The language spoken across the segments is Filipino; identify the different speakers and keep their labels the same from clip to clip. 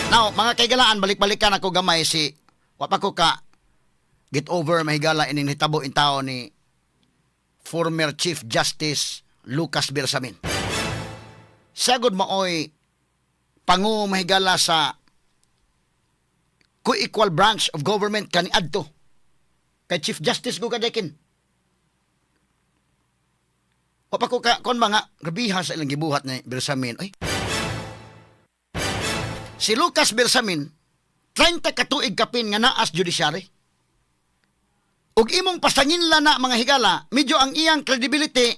Speaker 1: Now, mga kaigalaan, balik-balikan ako gamay si wa pa ko ka get over mahigala ining hitabo in tao ni former Chief Justice Lucas Bersamin. Sagod maoy pangu mahigala sa co-equal branch of government kani adto kay Chief Justice ko kadekin. Wa pa ko ka kon mga grabiha sa ilang gibuhat ni Bersamin. Oy. Si Lucas Bersamin 30 katuig kapin nga naas judiciary. Ug imong pasanginla na mga higala, medyo ang iyang credibility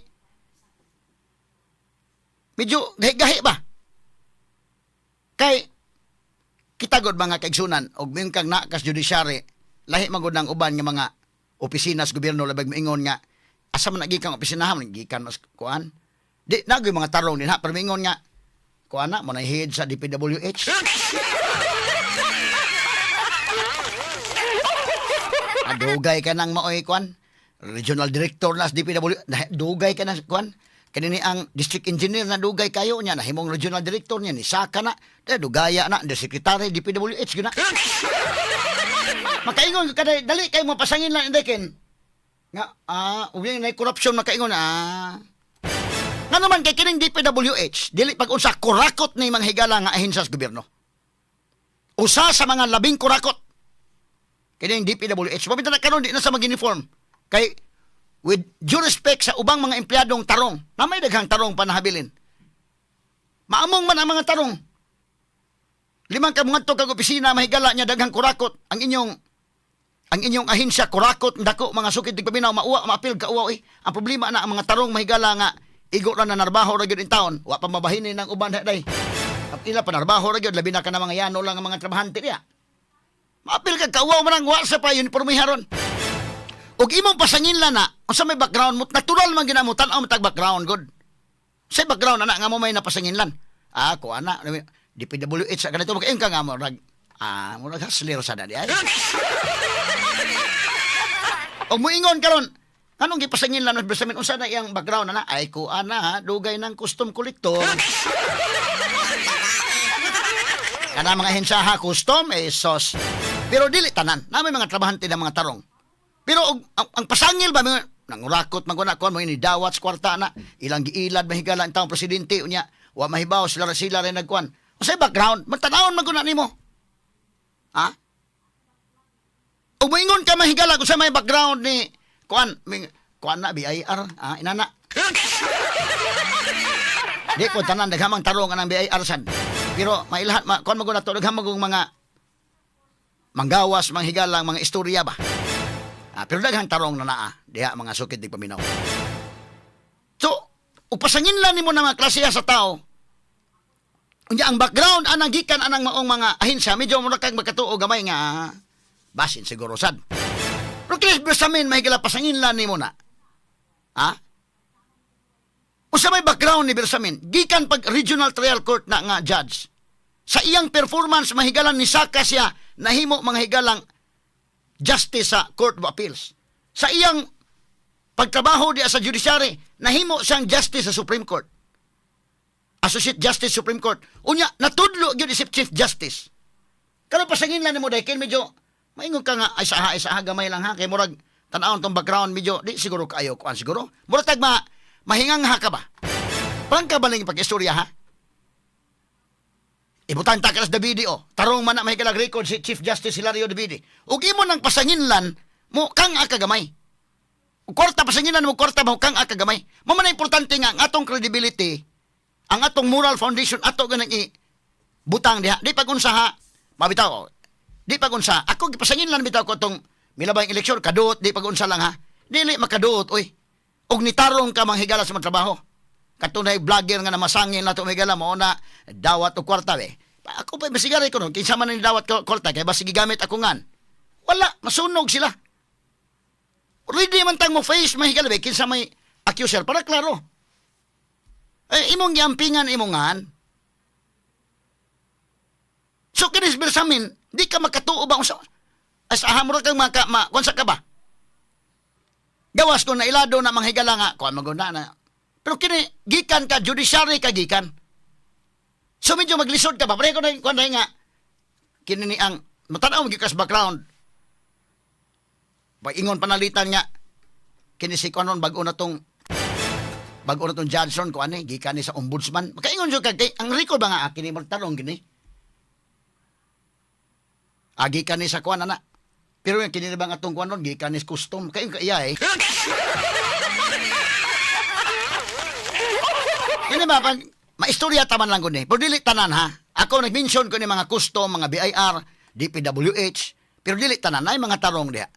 Speaker 1: medyo gahi ba? Kay kitagod mga kaigsunan og ming kang nakas judiciary, lahi magud ng uban nga mga opisina sa gobyerno labag moingon nga asa man nagikang opisinahan gikan mas kuan. Di nagoy mga tarong din ha, pero moingon nga kuan na mo na head sa DPWH. Dugay ka nang maoy kuan regional director na sa DPW, dugay ka na kuan kanini ang district engineer na dugay kayo niya na himong regional director niya ni saka na dugaya na the secretary DPWH gina. Makaingon ka dali kay mo pasangin lang indekin nga ug na corruption makaingon nga naman kay kining DPWH dili pag unsa kurakot ni mga higala nga ahensya sa gobyerno, usa sa mga labing kurakot kining DPWH. Mabita na karon di na sa mag-uniform. Kay with due respect sa ubang mga empleyadong tarong, na may daghang tarong panahabilin. Maamong man ang mga tarong. Limang ka mga kag opisina mahigala niya daghang kurakot. Ang inyong ahensya kurakot dako mga sukid tig paminaw mauwa maapil ka uwa. Ang problema na ang mga tarong mahigala nga igo ra na narbaho ra gyud in taon, wa pa mabahini ng uban day. At ila pa narbaho ra gyud labi na ka na mga yano lang ang mga trabahante niya. Maapil ka kauwaw man ang wasa pa uniformiharon. Og imong pasanginla na, unsa may background mo, natural man ginamo tan-aw matag background good. Sa background ana nga mo may napasanginlan. Ko ana DPWH sa ganito makaing ka nga mo rag murag hustler sa dadi ay. Og moingon karon, anong gipasanginlan ng Bersamin unsa na iyang background ana? Ay ko ana dugay ng custom collector. Kana mga hensya custom sos. Pero dili tanan, na may mga trabahante ng mga tarong. Pero ang pasangil ba nangurakot maguna kon mo ini dawat sa kwarta na ilang giilad mahigala ang taong presidente unya wa mahibaw sila rin nagkuan. Unsay background? Magtanawon maguna nimo. Ha? Umingon ka mahigala kung sa may background ni kuan na BIR, inana. Di ko tanan daghamang tarong anang BIR sad. Pero mailahat kuan maguna to daghamang mga manggawas, manghigalang, mga istorya ba? Pero daghang tarong na naa, diha mga sukid di paminaw. So, upasangin lang ni mo na mga klase sa tao. Unya ang background, anang gikan, anang maong mga ahensya, medyo mo na kang magkatuo gamay nga, basin siguro sad. Pero Chris Bersamin, mahigala pasangin lang ni mo na. Usa may background ni Bersamin, gikan pag regional trial court na nga judge. Sa iyang performance, mahigalan ni Saka siya nahimo mga higalang justice sa Court of Appeals. Sa iyang pagtrabaho di sa judiciary, nahimo siyang justice sa Supreme Court. Associate Justice Supreme Court. Unya, natudlo yun isip Chief Justice. Kano pasangin lang ni mo dahil medyo, maingon ka nga, ay saha gamay lang ha, kay murag, tanawon tong background, medyo, di siguro kaayo kuan siguro. Murag mahingang ha ka ba? Parang ka ba lang pag-istorya ha? Ibutan ta ka sa Davide tarong man na mahikalag record si Chief Justice Hilario Davide. Ug imo nang pasanginlan mo kang akagamay. Ug kwarta pasanginlan mo kwarta mo kang akagamay. Mo man importante nga ang atong credibility, ang atong moral foundation ato ganang butang diha. Di pagunsa ha, mabitaw. Di pagunsa. Ako gipasanginlan bitaw ko tong milabay eleksyon kaduot di pagunsa lang ha. Dili makaduot oy. Ug nitarong ka manghigala sa mga trabaho. Katunay vlogger nga na masangin na tumigala mo na dawat o kwarta Ako pa masigari ko no, kinsa man ni dawat kwarta kay basi gigamit ako ngan. Wala, masunog sila. Ready man tang mo face mahigala kinsa may accuser para klaro. Imong giampingan imongan. So kinis Bersamin, di ka makatuo ba unsa? As ahamro kang kunsa ka ba? Gawas ko na ilado na manghigala nga, kuan maguna na. Pero kini gikan ka judiciary ka gikan. So medyo maglisod ka ba? Pareho ko na kuan nga kini ni ang matanaw gikas background. Pag-ingon panalitan nga kini si kanon bago na tong Johnson ko ani gikan ni sa ombudsman. Makaingon jud kay ang record ba nga kini magtarong gini. Agi ka ni sa kuan ana. Pero yung kini ba nga atong kuan ron gikan ni custom kay iya eh. Ini ba pag maistorya taman lang ko ni. Pero dili tanan ha. Ako nag-mention ko ni mga custom, mga BIR, DPWH, pero dili tanan ay mga tarong diha.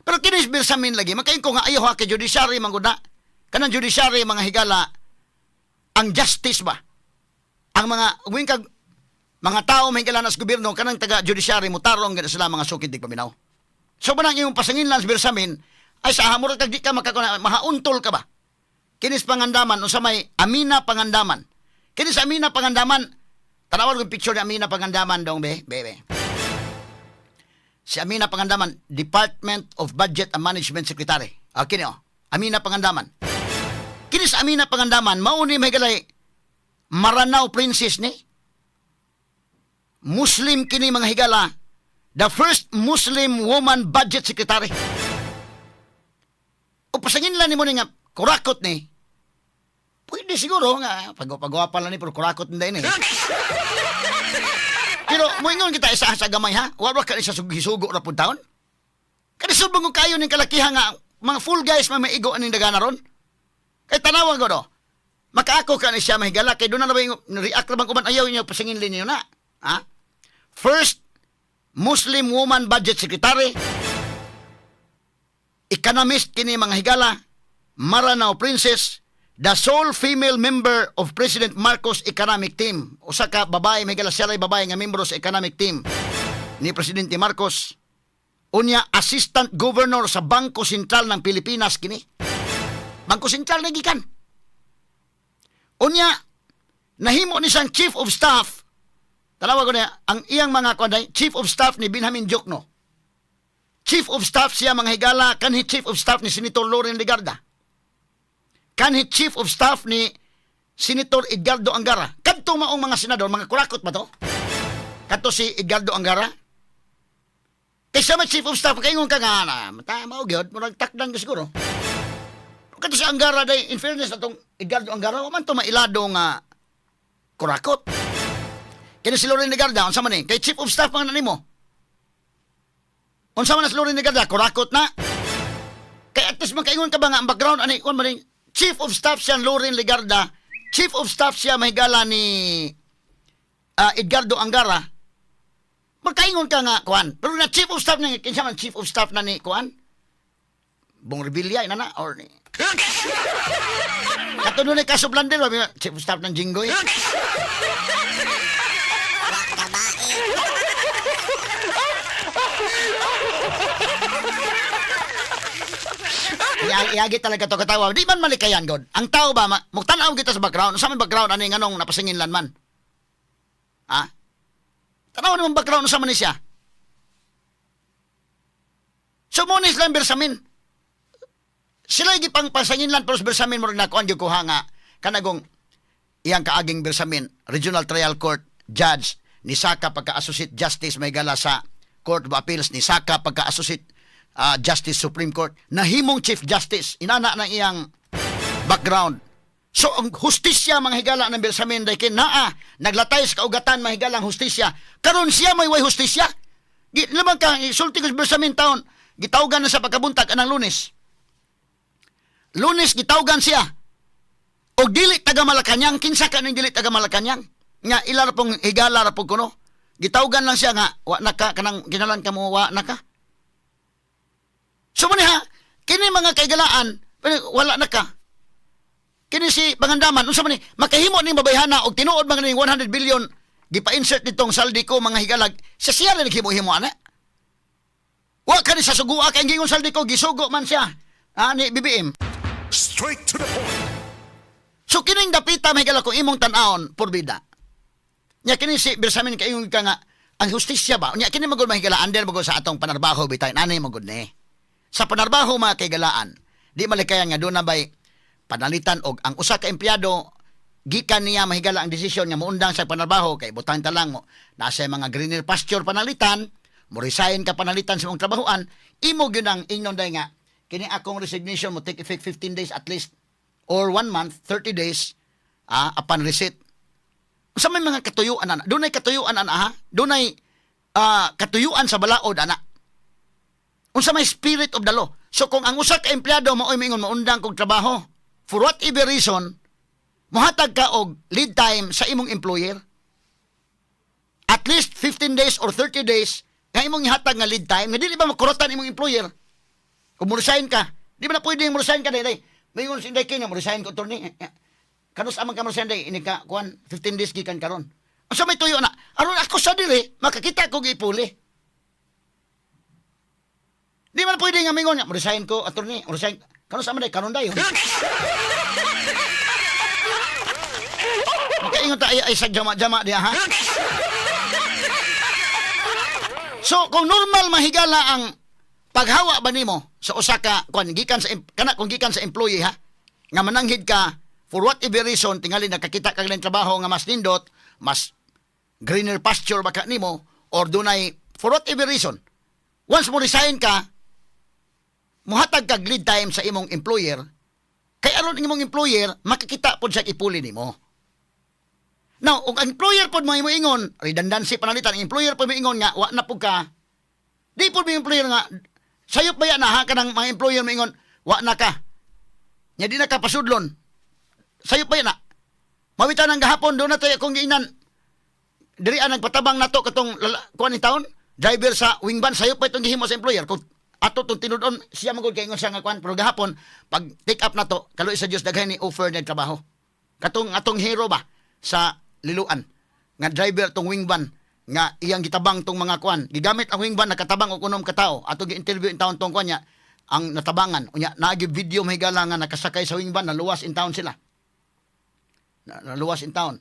Speaker 1: Pero kinis bilsamin lagi, makain ko nga ayaw ha kay judiciary mangguna. Kanang judiciary mga higala, ang justice ba? Ang mga kag mga tao may higala nas gobyerno, kanang taga judiciary mo tarong gana sila mga sukid di paminaw. So manang yung pasangin lang bilsamin, ay sa hamura kag di ka makakuna, mahauntol ka ba? Kinis pangandaman, o sa may Amina Pangandaman. Kinis Amina Pangandaman, tanawal ko picture ni Amina Pangandaman dong bebe. Si Amina Pangandaman, Department of Budget and Management Secretary. Okay niyo, Amina Pangandaman. Kini sa Amina Pangandaman, mauni may galay Maranao Princess ni. Muslim kini mga higala, the first Muslim woman budget secretary. O pasangin lang ni mo nga, kurakot ni. Pwede siguro nga, pag-gwapa lang ni, pero kurakot hindi ni. Pero moingon kita isa sa gamay ha. Wala ka ni sa hisugo ra pud taon. Kani subong kayo ning kalakihan nga mga full guys may igo aning dagana ron. Kay tanawan ko do. Makaako ka ni siya mahigala kay do na labay react ra bang kuman ayaw niyo pasingin linyo na. Ha? First Muslim woman budget secretary. Economist kini mga higala. Maranao Princess. The sole female member of President Marcos economic team. Usa ka babae, may galasyaray babae nga membro sa economic team ni Presidente Marcos. Unya, Assistant Governor sa Bangko Sentral ng Pilipinas kini. Bangko Sentral na gikan. Unya, nahimo ni siyang Chief of Staff. Tanawa ko na, ang iyang mga kanday, Chief of Staff ni Benjamin Jokno. Chief of Staff siya mga higala, kanhi Chief of Staff ni Senator Loren Legarda. Kanhi Chief of Staff ni Senator Edgardo Angara. Kadto maong mga senador, mga kurakot ba to? Kadto si Edgardo Angara. Kaysa may Chief of Staff, kaingon ka nga na, matama o gyud, murag takdan ka siguro. Kadto si Angara, day, in fairness na itong Edgardo Angara, waman to mailado nga kurakot. Kaya si Loren Legarda, unsa man kay Chief of Staff mga nanimo. Unsa man na si Loren Legarda, kurakot na. Kaya at least makaingon ka ba nga ang background, ani, kung man Chief of Staff siya Loren Legarda, Chief of Staff siya mahigala ni Edgardo Angara. Magkaingon ka nga, kuan. Pero na Chief of Staff na, kinsa man Chief of Staff na ni, kuan? Bong Revilla, ina na, or ni... Katunod na kaso Blandel, Chief of Staff ng Jinggoy. Iagi talaga to katawa. Di man malikayan, God. Ang tao ba, magtanaw kita sa background. Sa may background, ano yung anong napasingin lan man? Ha? Tanaw naman background, sa man siya. So, munis lang bersamin. Sila yung pang pasangin lan, pero bersamin mo rin nakuan yung kuha nga. Kanagong, iyang kaaging bersamin, Regional Trial Court, Judge, ni Saka pagka-Associate Justice, may gala sa Court of Appeals, ni Saka pagka-Associate Justice Supreme Court, nahimong Chief Justice, inana ng iyang background. So, ang hustisya, mga higala ng Bersamin, dahil kinaa, naglatay sa kaugatan, mga higala ang hustisya. Karon siya may way hustisya. Lamang ka, isulti ko sa Bersamin taon, gitawgan na sa pagkabuntag anang Lunes. Lunes, gitawgan siya. O dili taga Malacañang, kinsa ka ng dili taga Malacañang? Nga, ilara pong higala ra pong kuno. Gitawgan lang siya nga, wa na ka, kanang ginalan ka mo, wa na ka. So ha, kini mga kaigalaan, wala na ka. Kini si Pangandaman, unsa man ni, makahimo ning babayhana og tinuod mga ning 100 billion gipa-insert nitong saldi ko mga higalag. Sa siya rin naghimo-himo ana. Wa ka ni sa sugua kay gingon saldi ko gisugo man siya. Ni BBM.
Speaker 2: Straight to the point.
Speaker 1: So kining dapita mga higalag kung imong tan-aon porbida. Nya kini si Bersamin kaingon ka nga ang hustisya ba? Nya kini magud mga higalaan under magud sa atong panarbaho bitay nanay magud ni. Sa panarbaho mga kaigalaan, di malikayan nga doon na ba'y panalitan og ang usa ka empleyado gikan niya mahigala ang desisyon nga muundang sa panarbaho kay butang talang mo nasa mga greener pasture panalitan, mo resign ka panalitan sa mong trabahoan, imo gyud ang ingnon day nga kini akong resignation mo take effect 15 days at least or 1 month, 30 days upon receipt. Sa may mga katuyuan ana, dunay katuyuan ana ha, dunay katuyuan sa balaod ana. Unsa may spirit of the law. So kung ang usa ka empleyado maoy mingon maundang kog trabaho, for whatever reason, mohatag ka og lead time sa imong employer. At least 15 days or 30 days nga imong ihatag nga lead time, nga dili ba makurotan imong employer. Kung mo-resign ka, di ba na pwede mo-resign ka day. Mingon si Day kini mo-resign ko attorney. Kanus amang ka mo-resign day ini ka kuan 15 days gikan karon. Unsa may tuyo na? Aron ako sa diri makakita ko gipuli. Di man pwede nga mingon nga mo-resign ko attorney, mo-resign. Kanus amang day karon dayon. Makaingon ta ay sa jama-jama diha ha. So kung normal mahigala ang paghawa ba nimo sa usa ka kung gikan sa kung gikan sa employee ha nga mananghid ka for whatever reason tingali nakakita ka ng trabaho nga mas nindot, mas greener pasture baka nimo or dunay for whatever reason once mo resign ka muhatag kag lead time sa imong employer kay aron imong employer makikita pod sa ipuli nimo. Now, kung ang employer pod mo ingon, redundancy panalitan, ang employer pod mo ingon nga, wa na po ka, di pod mo employer nga, sayop ba yan na ha, kanang mga employer mo ingon, wa na ka. Nya di na ka pasudlon. Sayop ba yan na? Mawitan ang gahapon, doon na tayo kung giinan, diri ang nagpatabang na to katong kuan ni taon, driver sa wing van, sayop pa itong gihimo sa employer. Kung ato itong tinudon, siya magod kay ingon siya nga kuan, pero gahapon, pag take up na to, kaloy sa Diyos, daghay ni offer na trabaho. Katong atong hero ba, sa liluan nga driver tong wing van nga iyang gitabang tong mga kuan gigamit ang wing van nakatabang og unom ka tawo ato gi-interview in town tong kuan nya ang natabangan unya naagi video mahigala nga nakasakay sa wing van naluwas in town sila naluwas in town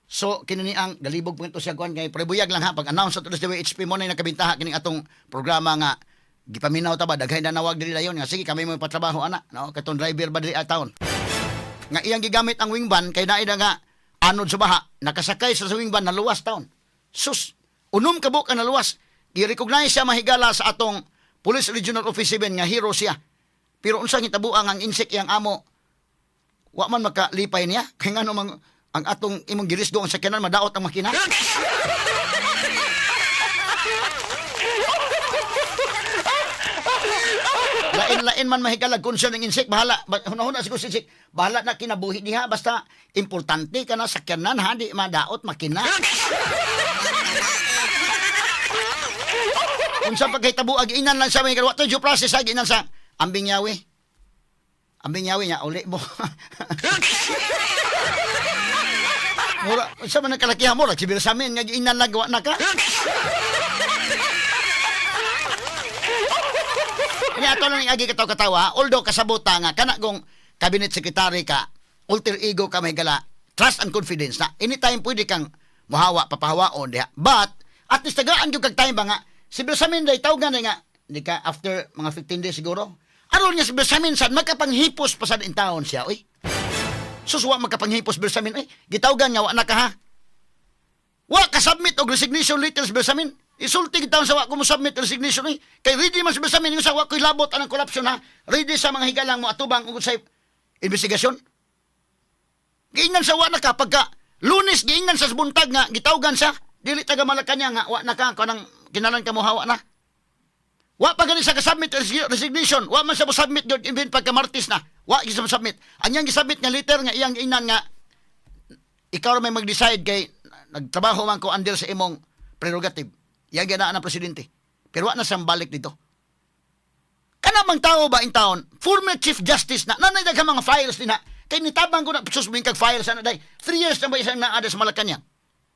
Speaker 1: so kinini ang galibog punto siya kuan kay prebuyag lang ha pag announce sa WHP mo na nakabintaha kining atong programa nga gipaminaw ta ba daghay na nawag diri dayon nga sige kami mo patrabaho ana no katong driver ba diri town nga iyang gigamit ang wing van kay naida nga anod sa baha nakasakay sa wing van naluwas taon sus unom ka buok na luwas gi-recognize siya mahigala sa atong Police Regional Office 7 nga hero siya pero unsa gitabuang ang insik iyang amo wa man makalipay niya kay ngano mang ang atong imong girisdo ang sakyanan madaot ang makina. Lain man mahigalag concern ng insect bahala hunahuna siguro si insect bahala na kinabuhi diha basta importante kana sakyanan ha di madaot makina. Unsa pagkahitabo ag inan lang sa may wa to due process ag inan sa ambing yawi nya uli mo. Mura unsa man nakalakihan mo ra sibir sa amin nga inan lang wa na ka. Kaya ito lang agi katawa-katawa, although kasabuta nga, kanagong cabinet secretary ka, alter ego ka may gala, trust and confidence na, anytime pwede kang muhawa, papahawaon diha. But, at least tagaan yung kag-time ba nga, si Bersamin day, tawag nga, hindi ka, after mga 15 days siguro, aron niya si Bersamin, saan magkapanghipos pa sa in town siya, oy. Suswa magkapanghipos Bersamin, oy, gitawgan nga, wa na ka ha. Wa ka-submit og resignation letter si Bersamin. Isulti kita sa wa ko mo submit resignation eh. Kay ready man sa Bersamin yung sa wa ko ilabot anang corruption ha. Ready sa mga higalang mo atubang ug sa investigasyon. Giingnan sa wa na ka pagka Lunes giingnan sa buntag nga gitawgan sa dili taga Malacañang nga wa na ka kanang kinalan ka mo hawa na. Wa pa gani sa ka-submit resignation. Wa man sa mo submit gyud even pagka Martes na. Wa gyud sa mo submit. Anyang gi-submit nga letter nga iyang ingnan nga ikaw may mag-decide kay nagtrabaho man ko under sa imong prerogative. Yang ganaan ng presidente. Pero wala na siyang balik dito. Kanamang tao ba in town, former Chief Justice na, nanay daghang mga files din na, kay nitabang ko na, susubing kag files na day, 3 years na ba isang naada sa Malacañang.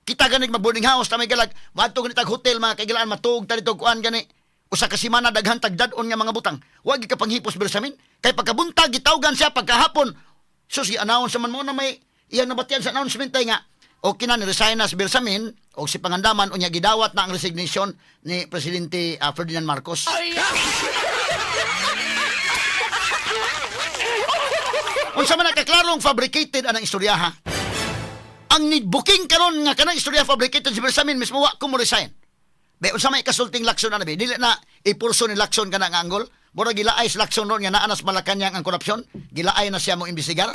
Speaker 1: Kita ganig mag-boarding house, na may galag, matog ganitag hotel, mga kaigalaan, matug, talito, kuan gani, usa ka simana, daghang tagdadon nga mga butang, wag ikapanghipos Bersamin, kay pagkabuntag, gitawgan siya, pagkahapon, sus, i-announce naman mo na may, iyang nabatian sa announcement ay nga, o kina-resign na si Bersamin, o si Pangandaman, o niya gidawat na ang resignation ni Presidente Ferdinand Marcos. Unsa man nakaklarong fabricated anang istorya ha. Ang need booking karon nga kanang istorya fabricated si Bersamin mismo wa ko mo resign. Be unsa may kasulting laksyon ana be? Dili na ipurso ni laksyon kana nga anggol. Mura gilaay sa laksyon ron nga naa nas Malacañang ang korupsyon. Gilaay na siya mo imbestigar.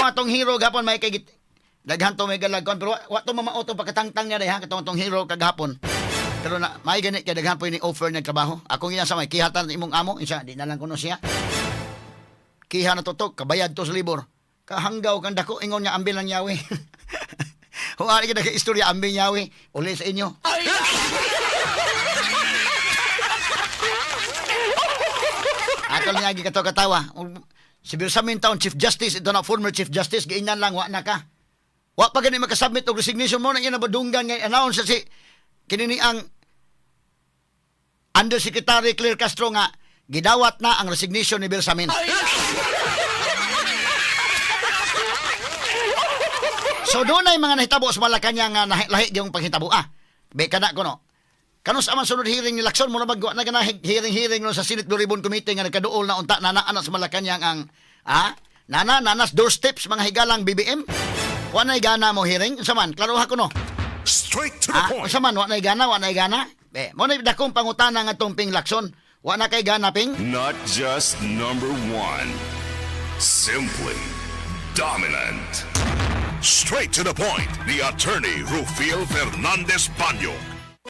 Speaker 1: Atong hero gapon may kay daghan to may galagkon pero wa to mamauto pagkatangtang niya ha katong hero kagahapon. Pero na may ganit kay daghan po ni offer ng trabaho. Ako nga sa may kihatan imong amo isa di na lang kuno siya. Kiha na tutok kabayad to sa libor. Kahanggaw kang dako ingon niya ambil lang yawi. Kung ano ka istorya ambil yawi uli sa inyo. Ato niya gikatawa. Si Bersamin taon Chief Justice, ito na former Chief Justice, giingnan lang, wa na ka. Wa pa gani makasubmit og resignation mo na iya nabadunggan nga announce si kinini ang Undersecretary Claire Castro nga gidawat na ang resignation ni Bersamin. So doon ay mga nahitabo sa Malacañang nga lahi yung paghitabo. Be kana ko no. Kano sa man sunod hearing ni Lacson mo na magwa na ganang hearing no sa Senate Blue Ribbon Committee nga nagkaduol na unta na sa Malacañang ang nanas doorsteps mga higalang BBM. Wa nay gana mo hearing unsa man klaro ha ko no.
Speaker 2: Straight to the point.
Speaker 1: Unsa man wa nay gana. Be mo nay dakong pangutana nga tong Ping Lacson. Wa na kay gana Ping.
Speaker 2: Not just number one. Simply dominant. Straight to the point. The attorney Rufil Fernandez Banyo